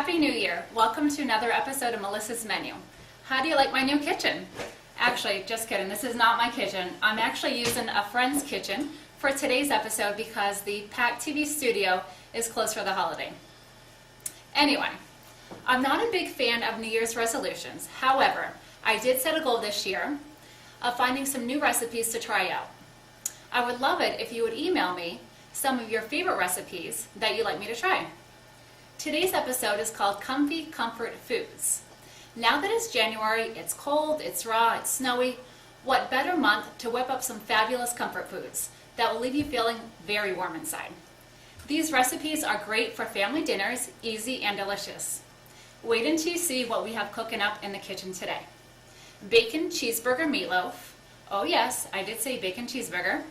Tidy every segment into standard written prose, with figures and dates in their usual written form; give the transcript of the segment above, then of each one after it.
Happy New Year! Welcome to another episode of Melissa's Menu. How do you like my new kitchen? Actually, just kidding, this is not my kitchen. I'm actually using a friend's kitchen for today's episode because the PAC TV studio is closed for the holiday. Anyway, I'm not a big fan of New Year's resolutions. However, I did set a goal this year of finding some new recipes to try out. I would love it if you would email me some of your favorite recipes that you'd like me to try. Today's episode is called Comfy Comfort Foods. Now that it's January, it's cold, it's raw, it's snowy, what better month to whip up some fabulous comfort foods that will leave you feeling very warm inside. These recipes are great for family dinners, easy and delicious. Wait until you see what we have cooking up in the kitchen today. Bacon cheeseburger meatloaf. Oh yes, I did say bacon cheeseburger.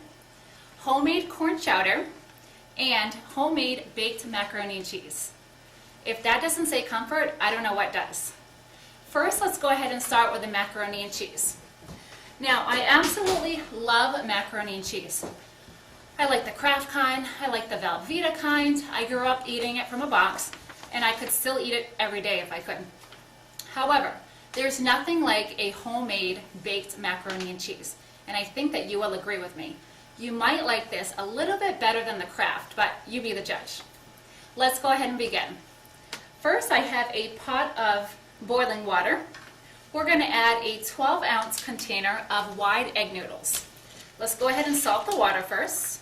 Homemade corn chowder and homemade baked macaroni and cheese. If that doesn't say comfort, I don't know what does. First, let's go ahead and start with the macaroni and cheese. Now, I absolutely love macaroni and cheese. I like the Kraft kind, I like the Velveeta kind. I grew up eating it from a box, and I could still eat it every day if I could. However, there's nothing like a homemade baked macaroni and cheese, and I think that you will agree with me. You might like this a little bit better than the Kraft, but you be the judge. Let's go ahead and begin. First, I have a pot of boiling water. We're going to add a 12-ounce container of wide egg noodles. Let's go ahead and salt the water first.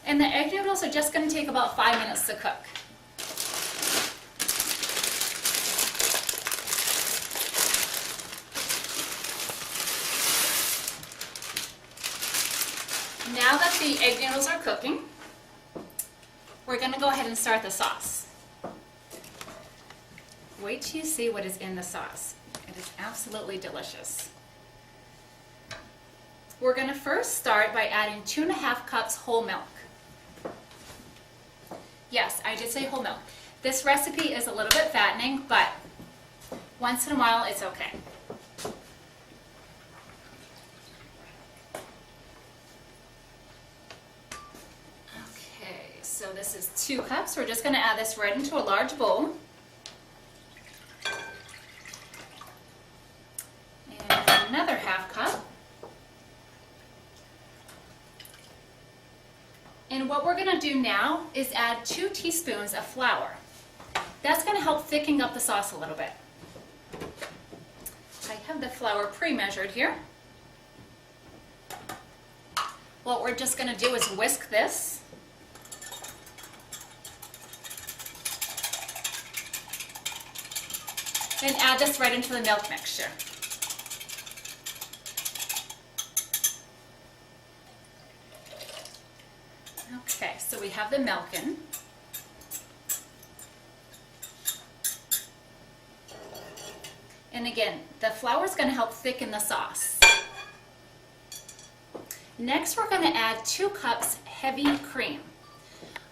And the egg noodles are just going to take about 5 minutes to cook. Now that the egg noodles are cooking, we're going to go ahead and start the sauce. Wait till you see what is in the sauce. It is absolutely delicious. We're going to first start by adding 2.5 cups whole milk. Yes, I did say whole milk. This recipe is a little bit fattening, but once in a while it's okay. So this is 2 cups. We're just going to add this right into a large bowl. And another 1/2 cup. And what we're going to do now is add 2 teaspoons of flour. That's going to help thicken up the sauce a little bit. I have the flour pre-measured here. What we're just going to do is whisk this. And add this right into the milk mixture. Okay, so we have the milk in. And again, the flour is going to help thicken the sauce. Next, we're going to add 2 cups heavy cream.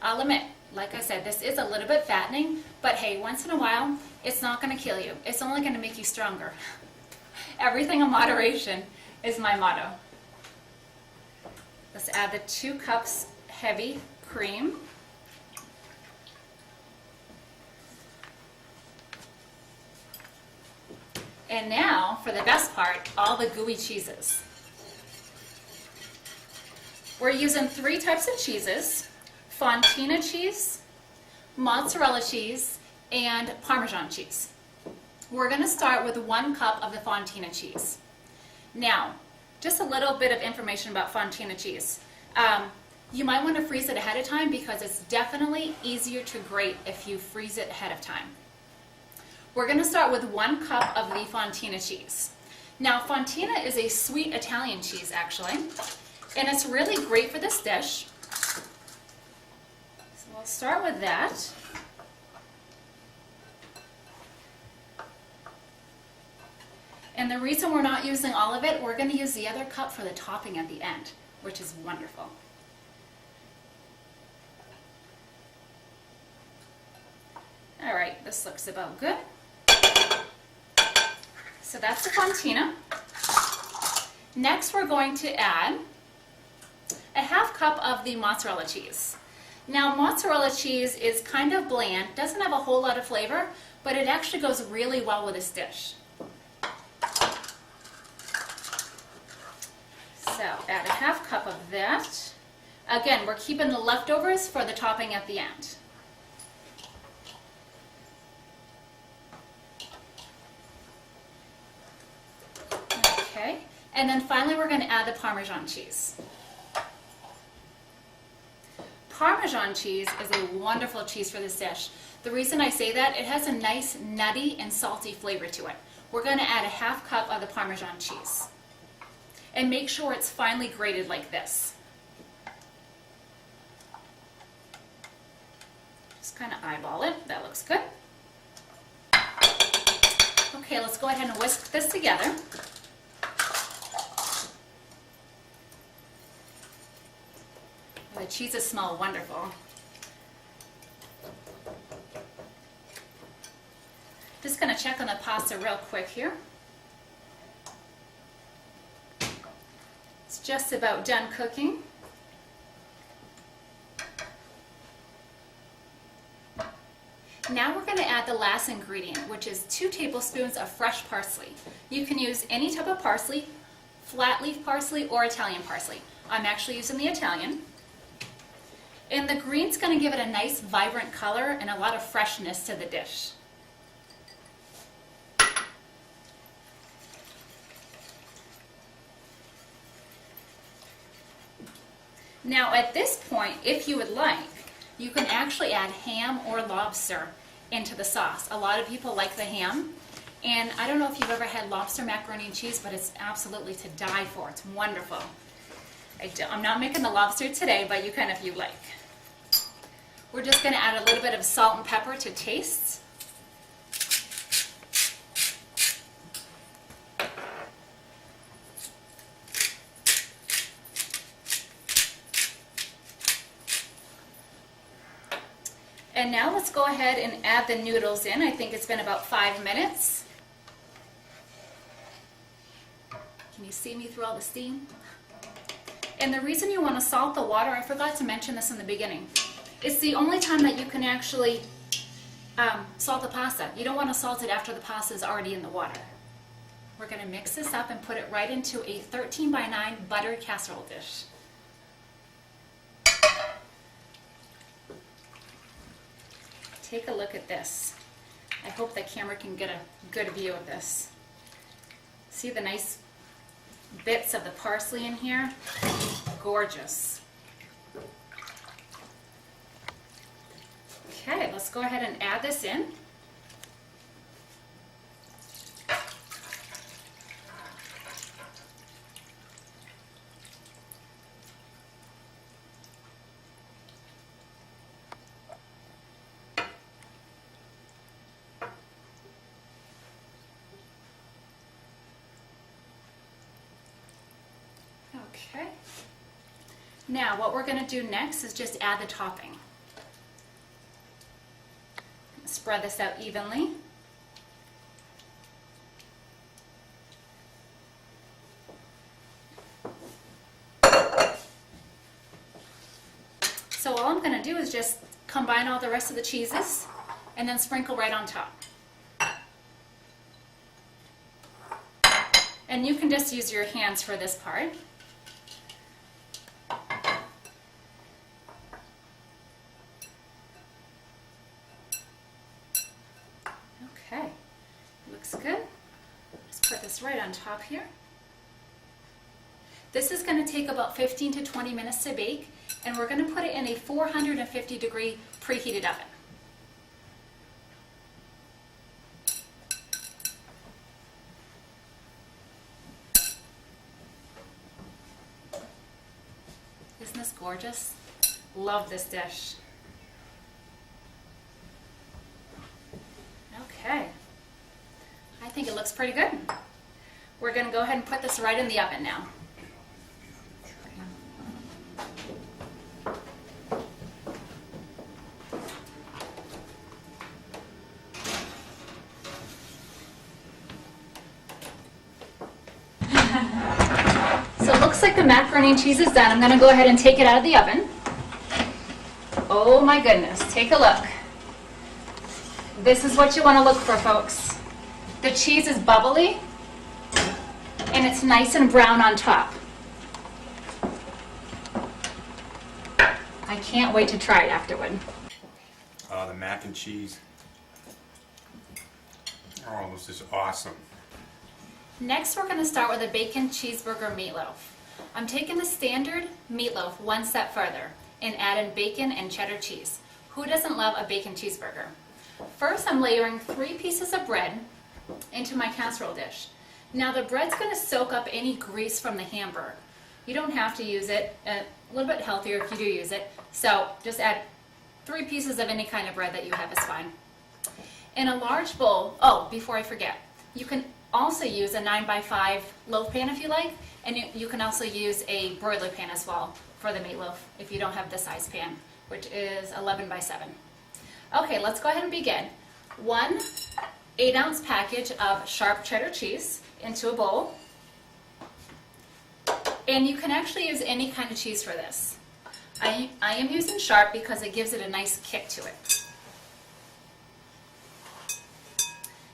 I'll admit, like I said, this is a little bit fattening, but hey, once in a while, it's not going to kill you. It's only going to make you stronger. Everything in moderation is my motto. Let's add the 2 cups heavy cream. And now, for the best part, all the gooey cheeses. We're using 3 types of cheeses: Fontina cheese, mozzarella cheese, and Parmesan cheese. We're going to start with 1 cup of the Fontina cheese. Now, just a little bit of information about Fontina cheese. You might want to freeze it ahead of time because it's definitely easier to grate if you freeze it ahead of time. We're going to start with 1 cup of the Fontina cheese. Now, Fontina is a sweet Italian cheese, actually, and it's really great for this dish. So we'll start with that. And the reason we're not using all of it, we're going to use the other cup for the topping at the end, which is wonderful. All right, this looks about good. So that's the Fontina. Next, we're going to add a 1/2 cup of the mozzarella cheese. Now, mozzarella cheese is kind of bland, doesn't have a whole lot of flavor, but it actually goes really well with this dish. So add a half cup of that. Again, we're keeping the leftovers for the topping at the end. Okay, and then finally we're going to add the Parmesan cheese. Parmesan cheese is a wonderful cheese for this dish. The reason I say that, it has a nice nutty and salty flavor to it. We're going to add a half cup of the Parmesan cheese. And make sure it's finely grated like this. Just kind of eyeball it. That looks good. Okay, let's go ahead and whisk this together. The cheeses smell wonderful. Just going to check on the pasta real quick here. It's just about done cooking. Now we're going to add the last ingredient, which is 2 tablespoons of fresh parsley. You can use any type of parsley, flat leaf parsley or Italian parsley. I'm actually using the Italian. And the green's going to give it a nice vibrant color and a lot of freshness to the dish. Now at this point, if you would like, you can actually add ham or lobster into the sauce. A lot of people like the ham. And I don't know if you've ever had lobster macaroni and cheese, but it's absolutely to die for. It's wonderful. I'm not making the lobster today, but you can if you like. We're just going to add a little bit of salt and pepper to taste. And now let's go ahead and add the noodles in. I think it's been about 5 minutes. Can you see me through all the steam? And the reason you want to salt the water, I forgot to mention this in the beginning, it's the only time that you can actually salt the pasta. You don't want to salt it after the pasta is already in the water. We're going to mix this up and put it right into a 13 by 9 buttered casserole dish. Take a look at this. I hope the camera can get a good view of this. See the nice bits of the parsley in here? Gorgeous. Okay, let's go ahead and add this in. Okay. Now what we're going to do next is just add the topping. Spread this out evenly. So all I'm going to do is just combine all the rest of the cheeses and then sprinkle right on top. And you can just use your hands for this part. Okay, looks good. Let's put this right on top here. This is going to take about 15 to 20 minutes to bake, and we're going to put it in a 450 degree preheated oven. Isn't this gorgeous? Love this dish. Okay, I think it looks pretty good. We're going to go ahead and put this right in the oven now. So it looks like the macaroni and cheese is done. I'm going to go ahead and take it out of the oven. Oh my goodness, take a look. This is what you want to look for, folks. The cheese is bubbly and it's nice and brown on top. I can't wait to try it afterward. The mac and cheese. Oh, this is awesome. Next, we're going to start with a bacon cheeseburger meatloaf. I'm taking the standard meatloaf one step further and add in bacon and cheddar cheese. Who doesn't love a bacon cheeseburger? First, I'm layering 3 pieces of bread into my casserole dish. Now, the bread's going to soak up any grease from the hamburger. You don't have to use it, a little bit healthier if you do use it. So just add 3 pieces of any kind of bread that you have is fine. In a large bowl, oh, before I forget, you can also use a 9x5 loaf pan if you like, and you can also use a broiler pan as well for the meatloaf if you don't have this size pan, which is 11x7. Okay, let's go ahead and begin. 1 8-ounce package of sharp cheddar cheese into a bowl. And you can actually use any kind of cheese for this. I am using sharp because it gives it a nice kick to it.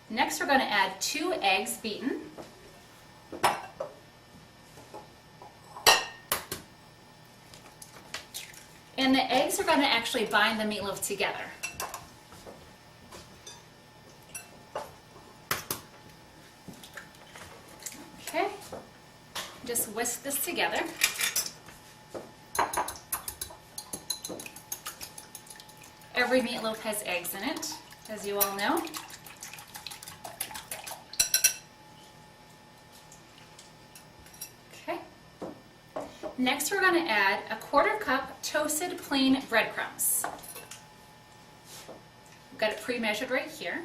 Next, we're going to add 2 eggs beaten. And the eggs are going to actually bind the meatloaf together. Okay, just whisk this together. Every meatloaf has eggs in it, as you all know. Okay. Next, we're going to add a 1/4 cup toasted plain breadcrumbs. I've got it pre-measured right here.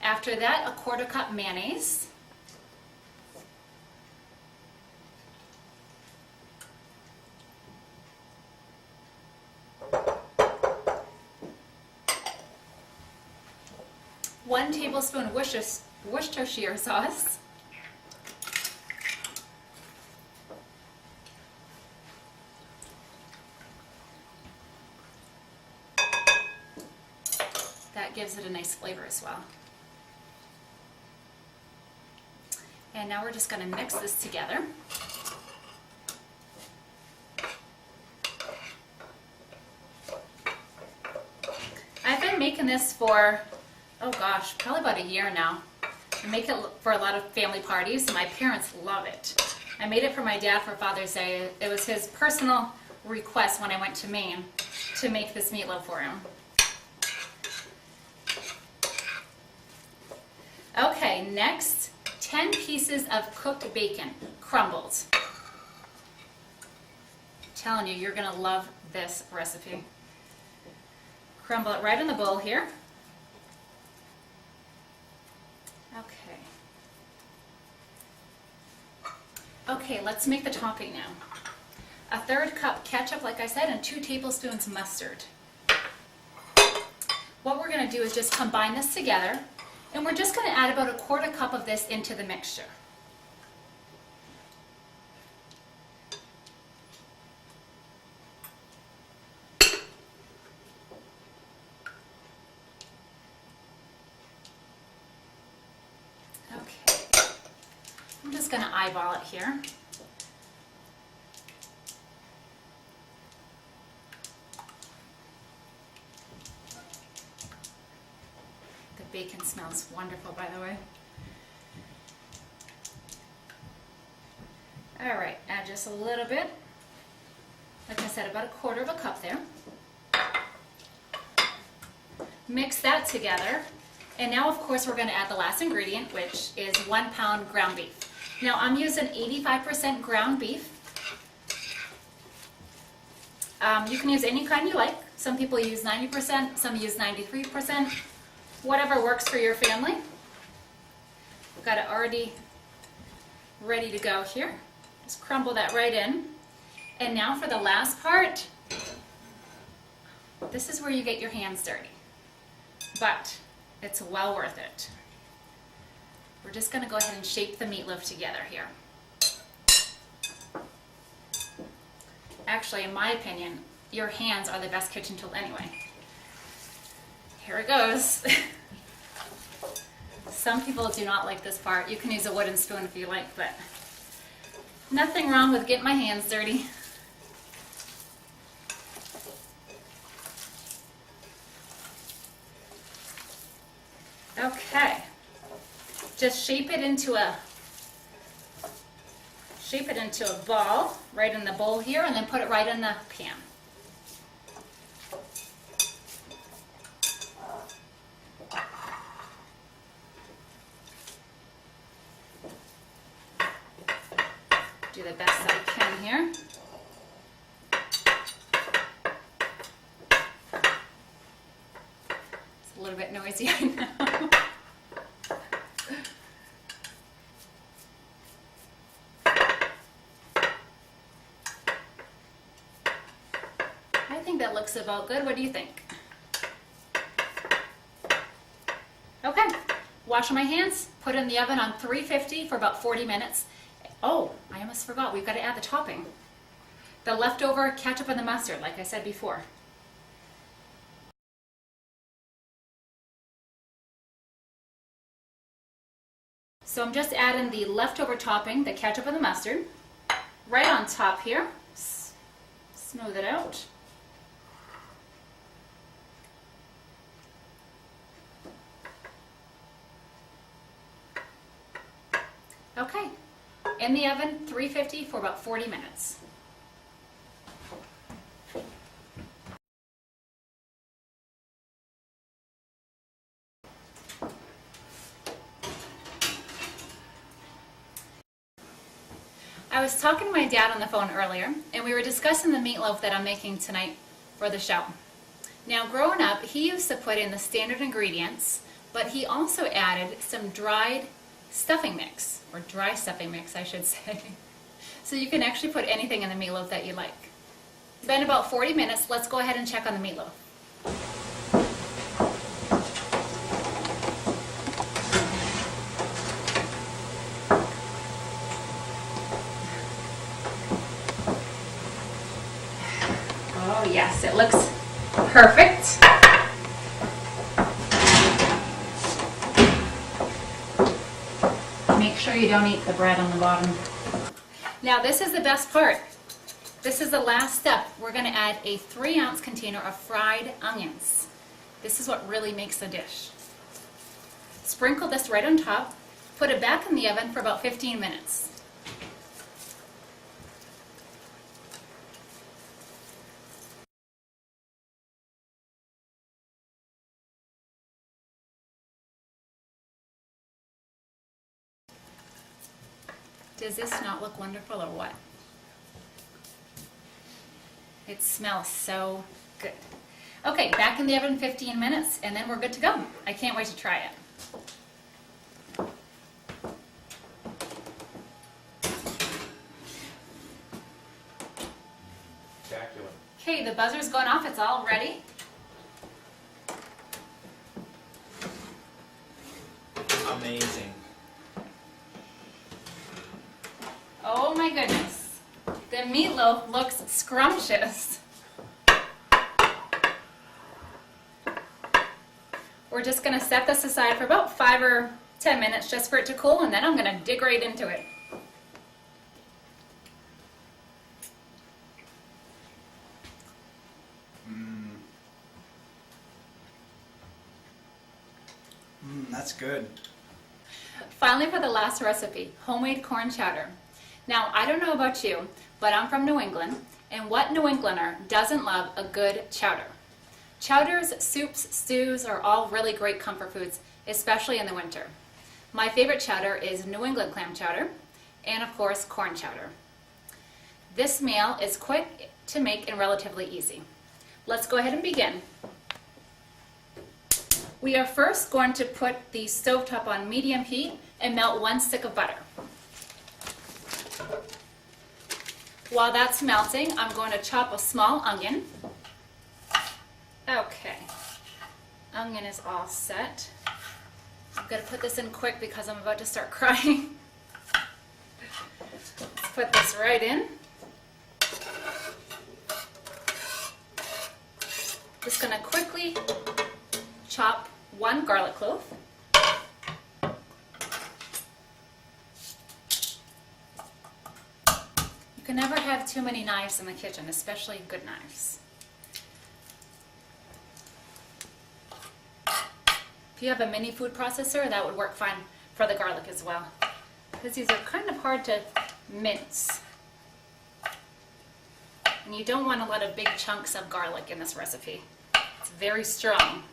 After that, a 1/4 cup mayonnaise. One tablespoon Worcestershire sauce. That gives it a nice flavor as well. And now we're just going to mix this together. I've been making this for, oh gosh, probably about a year now. I make it for a lot of family parties, and my parents love it. I made it for my dad for Father's Day. It was his personal request when I went to Maine to make this meatloaf for him. Okay, next, 10 pieces of cooked bacon, crumbled. I'm telling you, you're going to love this recipe. Crumble it right in the bowl here. Okay. Okay, let's make the topping now. A 1/3 cup ketchup, like I said, and 2 tablespoons mustard. What we're going to do is just combine this together, and we're just going to add about a 1/4 cup of this into the mixture. Okay, I'm just going to eyeball it here. The bacon smells wonderful, by the way. All right, add just a little bit. Like I said, about a 1/4 cup there. Mix that together. And now, of course, we're going to add the last ingredient, which is 1 pound ground beef. Now, I'm using 85% ground beef. You can use any kind you like. Some people use 90%, some use 93%. Whatever works for your family. I've got it already ready to go here. Just crumble that right in. And now for the last part, this is where you get your hands dirty. But it's well worth it. We're just going to go ahead and shape the meatloaf together here. Actually, in my opinion, your hands are the best kitchen tool anyway. Here it goes. Some people do not like this part. You can use a wooden spoon if you like, but nothing wrong with getting my hands dirty. Okay. Just shape it into a ball right in the bowl here, and then put it right in the pan. Do the best I can here. It's a little bit noisy, I know. I think that looks about good. What do you think? Okay, wash my hands, put it in the oven on 350 for about 40 minutes. Oh, I almost forgot, we've got to add the topping. The leftover ketchup and the mustard, like I said before. So I'm just adding the leftover topping, the ketchup and the mustard, right on top here. Smooth it out. Okay, in the oven, 350 for about 40 minutes. I was talking to my dad on the phone earlier, and we were discussing the meatloaf that I'm making tonight for the show. Now, growing up, he used to put in the standard ingredients, but he also added some dried stuffing mix, or dry stuffing mix, I should say. So you can actually put anything in the meatloaf that you like. It's been about 40 minutes. Let's go ahead and check on the meatloaf. Oh yes, it looks perfect. Make sure you don't eat the bread on the bottom. Now this is the best part. This is the last step. We're going to add a 3-ounce container of fried onions. This is what really makes the dish. Sprinkle this right on top. Put it back in the oven for about 15 minutes. Does this not look wonderful or what? It smells so good. Okay, back in the oven 15 minutes and then we're good to go. I can't wait to try it. Spectacular. Okay, the buzzer's going off. It's all ready. Amazing. Oh my goodness. The meatloaf looks scrumptious. We're just going to set this aside for about 5 or 10 minutes just for it to cool, and then I'm going to dig right into it. That's good. Finally, for the last recipe, homemade corn chowder. Now, I don't know about you, but I'm from New England, and what New Englander doesn't love a good chowder? Chowders, soups, stews are all really great comfort foods, especially in the winter. My favorite chowder is New England clam chowder, and of course, corn chowder. This meal is quick to make and relatively easy. Let's go ahead and begin. We are first going to put the stovetop on medium heat and melt 1 stick of butter. While that's melting, I'm going to chop a small onion. Okay, onion is all set. I'm going to put this in quick because I'm about to start crying. Let's put this right in. Just gonna quickly chop one garlic clove. You can never have too many knives in the kitchen, especially good knives. If you have a mini food processor, that would work fine for the garlic as well, because these are kind of hard to mince. And you don't want a lot of big chunks of garlic in this recipe. It's very strong.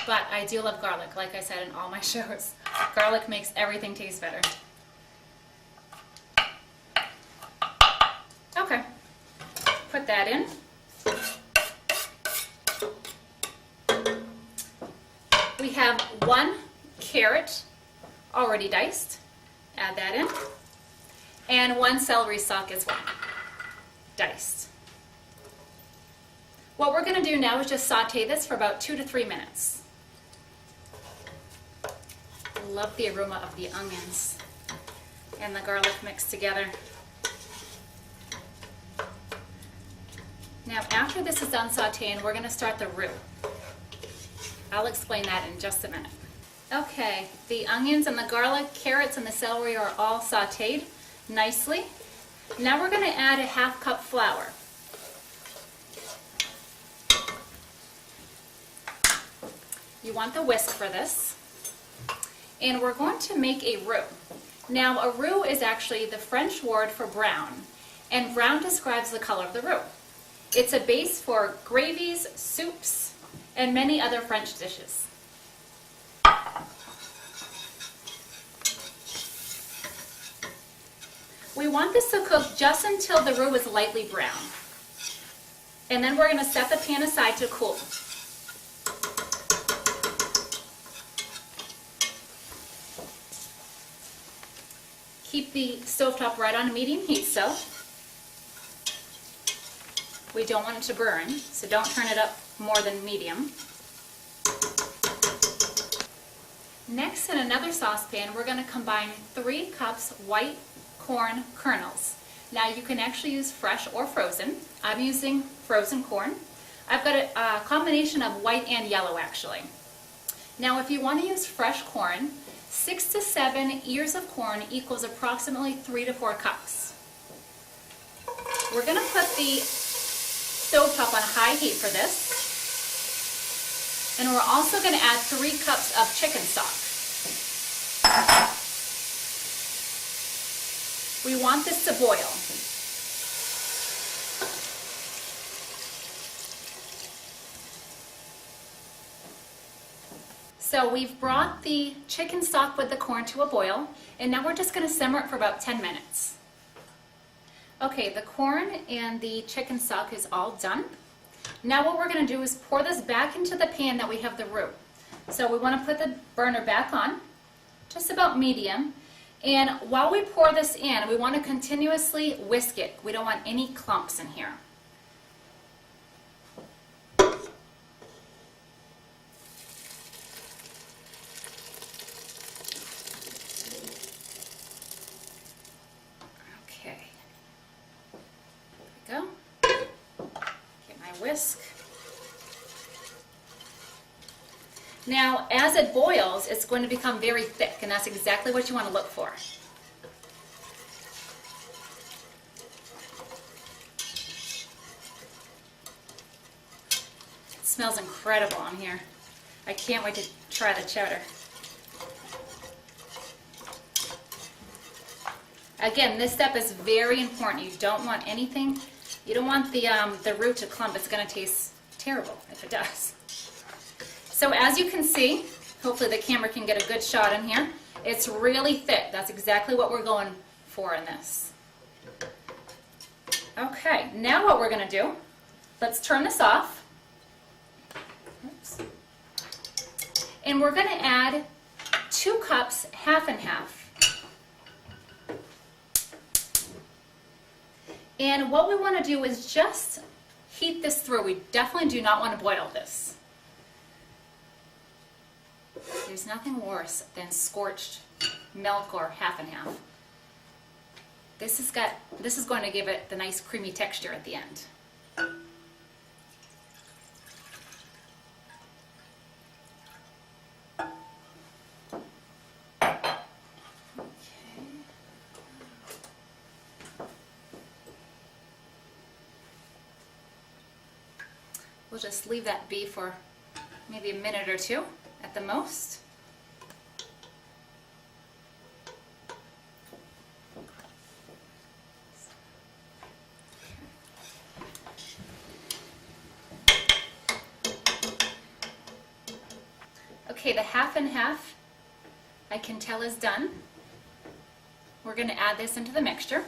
But I do love garlic, like I said in all my shows. Garlic makes everything taste better. Okay, put that in. We have one carrot already diced. Add that in. And one celery stalk as well, diced. What we're going to do now is just saute this for about 2 to 3 minutes. Love the aroma of the onions and the garlic mixed together. Now after this is done sauteing, we're going to start the roux. I'll explain that in just a minute. Okay, the onions and the garlic, carrots and the celery are all sauteed nicely. Now we're going to add a 1/2 cup flour. You want the whisk for this. And we're going to make a roux. Now a roux is actually the French word for brown, and brown describes the color of the roux. It's a base for gravies, soups, and many other French dishes. We want this to cook just until the roux is lightly brown. And then we're going to set the pan aside to cool. Keep the stovetop right on medium heat still. We don't want it to burn, so don't turn it up more than medium. Next, in another saucepan, we're going to combine 3 cups white corn kernels. Now you can actually use fresh or frozen. I'm using frozen corn. I've got a combination of white and yellow actually. Now if you want to use fresh corn, 6 to 7 ears of corn equals approximately 3 to 4 cups. We're going to put the stovetop on high heat for this. And we're also going to add 3 cups of chicken stock. We want this to boil. So we've brought the chicken stock with the corn to a boil, and now we're just going to simmer it for about 10 minutes. Okay, the corn and the chicken stock is all done. Now what we're going to do is pour this back into the pan that we have the roux. So we want to put the burner back on, just about medium. And while we pour this in, we want to continuously whisk it. We don't want any clumps in here. Okay. There we go. Get my whisk. Now, as it boils, it's going to become very thick, and that's exactly what you want to look for. It smells incredible in here. I can't wait to try the cheddar. Again, this step is very important. You don't want anything, you don't want the roux to clump. It's going to taste terrible if it does. So as you can see, hopefully the camera can get a good shot in here. It's really thick. That's exactly what we're going for in this. Okay, now what we're going to do, let's turn this off. Oops. And we're going to add 2 cups, half and half. And what we want to do is just heat this through. We definitely do not want to boil this. There's nothing worse than scorched milk or half and half. This is going to give it the nice creamy texture at the end. We'll just leave that be for maybe a minute or two at the most. Okay, the half and half I can tell is done. We're going to add this into the mixture.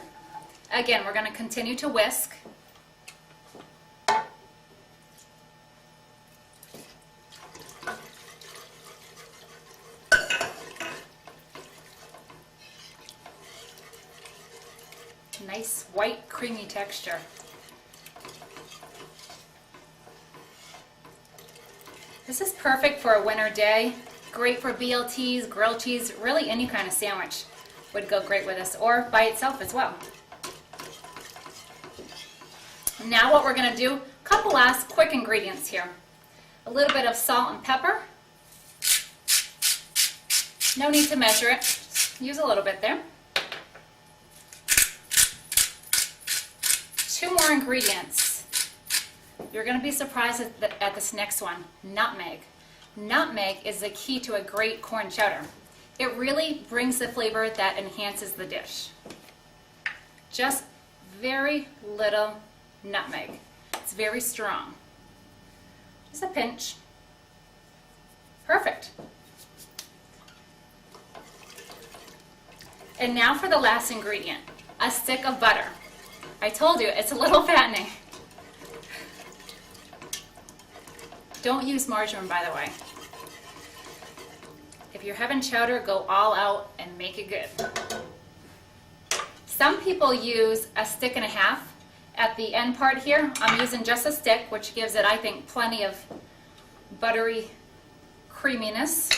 Again, we're going to continue to whisk. Nice white creamy texture. This is perfect for a winter day. Great for BLTs, grilled cheese, really any kind of sandwich would go great with this, or by itself as well. Now what we're going to do, a couple last quick ingredients here. A little bit of salt and pepper. No need to measure it, just use a little bit there. 2 more ingredients. You're going to be surprised at this next one, nutmeg. Nutmeg is the key to a great corn chowder. It really brings the flavor that enhances the dish. Just very little nutmeg. It's very strong. Just a pinch. Perfect. And now for the last ingredient, a stick of butter. I told you, it's a little fattening. Don't use margarine, by the way. If you're having chowder, go all out and make it good. Some people use a stick and a half. At the end part here, I'm using just a stick, which gives it, I think, plenty of buttery creaminess.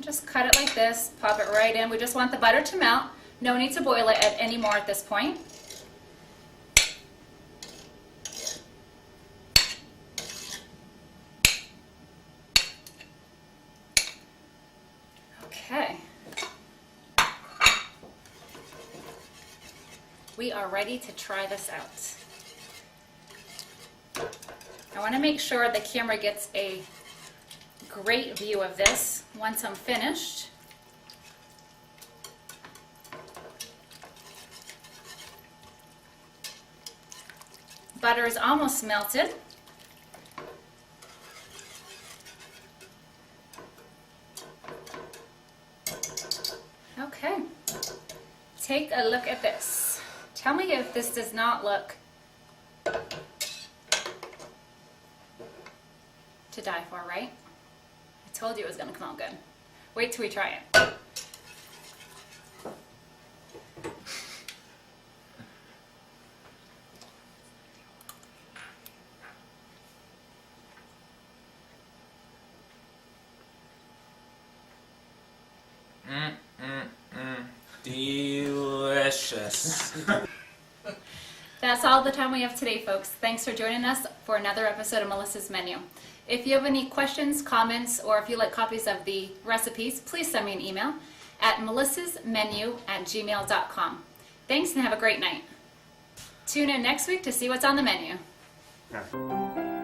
Just cut it like this, pop it right in. We just want the butter to melt. No need to boil it anymore at this point. Okay. We are ready to try this out. I want to make sure the camera gets a great view of this once I'm finished. Butter is almost melted. Okay, take a look at this. Tell me if this does not look to die for, right? I told you it was going to come out good. Wait till we try it. Delicious. That's all the time we have today, folks. Thanks for joining us for another episode of Melissa's Menu. If you have any questions, comments, or if you like copies of the recipes, please send me an email at melissasmenu@gmail.com. Thanks and have a great night. Tune in next week to see what's on the menu. Yeah.